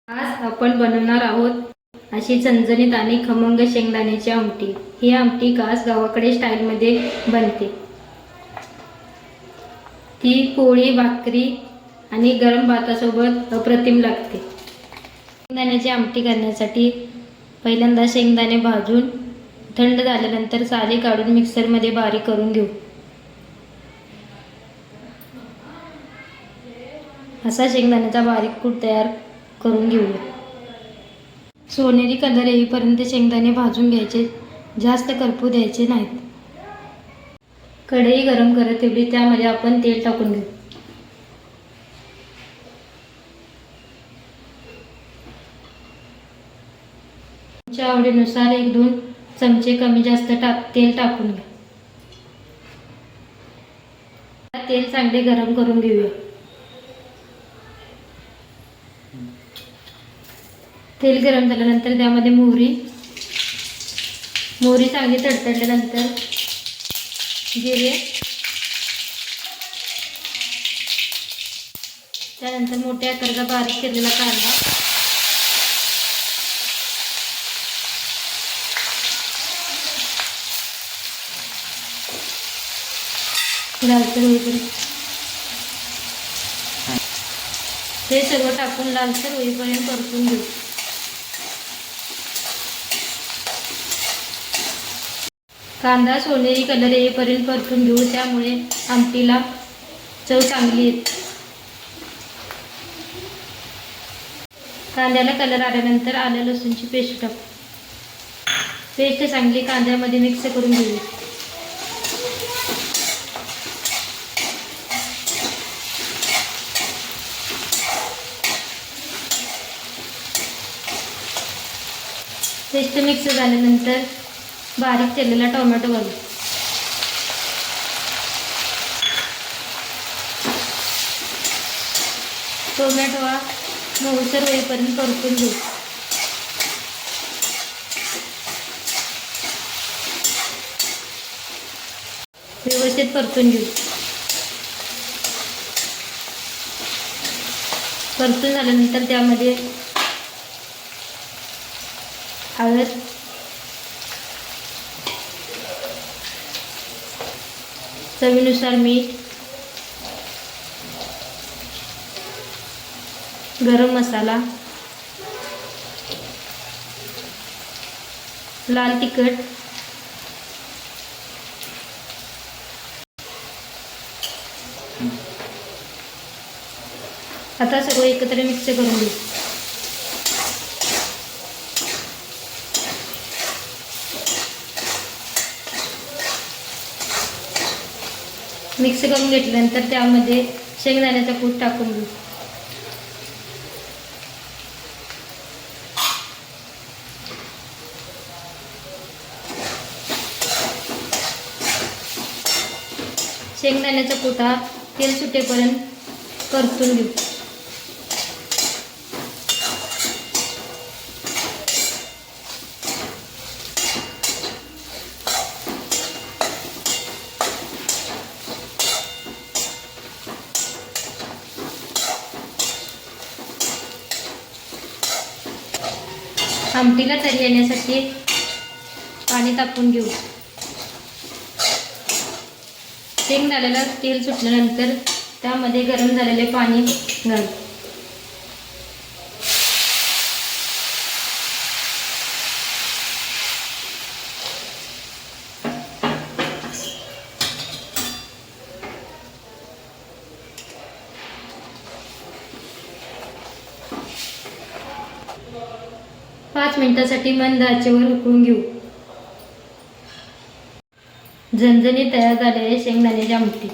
आज आपण बनवणार आहोत अशी झणझणीत आणि खमंग शेंगदाण्याची आमटी। ही आमटी खास गावाकडे स्टाईलमध्ये बनते। ती पोळी, भाकरी आणि गरम भातासोबत अप्रतिम लागते। शेंगदाण्याची आमटी करण्यासाठी पहिल्यांदा शेंगदाणे भाजून थंड झाल्यानंतर साली काढून मिक्सरमध्ये बारीक करून घेऊ। असा शेंगदाण्याचा बारीक कूट तयार करून घेऊया। सोनेरी कलर येईपर्यंत शेंगदाणे भाजून घ्यायचे, जास्त करपू द्यायचे नाहीत। कढई गरम करत ठेवली, त्यामध्ये आपण तेल टाकून घेऊ। तुमच्या आवडीनुसार 1-2 चमचे कमी जास्त तेल टाकून घ्या। तेल चांगले गरम करून घेऊया। तेल गरम झाल्यानंतर त्यामध्ये मोहरी चांगली तडतडल्यानंतर जिरे, त्यानंतर मोठ्या आकाराचा बारीक केलेला कांदा, लालसर होईपर्यंत हे सगळं टाकून लालसर होईपर्यंत परतून घेऊ। कांदा सोनेरी कलर येईपर्यंत परतून घेऊ, त्यामुळे आमटीला चव चांगली येते। कांद्याला कलर आल्यानंतर आलं लसूणची पेस्ट टाकू। पेस्ट चांगली कांद्यामध्ये मिक्स करून घेऊ। पेस्ट मिक्स झाल्यानंतर बारीक केलेला टोमॅटो घालू। टोमॅटो मऊसर होईपर्यंत परतून घेऊ। व्यवस्थित परतून घेऊ। परतून झाल्यानंतर त्यामध्ये हळद, चवीनुसार मीठ, गरम मसाला, लाल तिखट, आता सर्व एकत्र मिक्स करून घेऊ। मिक्स करून घेतल्यानंतर त्यामध्ये शेंगदाण्याचा कूट टाकून घेऊ। शेंगदाण्याचा कूट तेल सुटेपर्यंत परतून घेऊ। आमटीला तरी येण्यासाठी पाणी तापवून घेऊ। शेंगदाण्याला तेल सुटल्यानंतर त्यामध्ये गरम झालेले पाणी घालू। पाच मिनिटांसाठी मंद आचेवर उकळून घेऊ। झणझणीत तयार झालेली शेंगदाण्याची आमटी।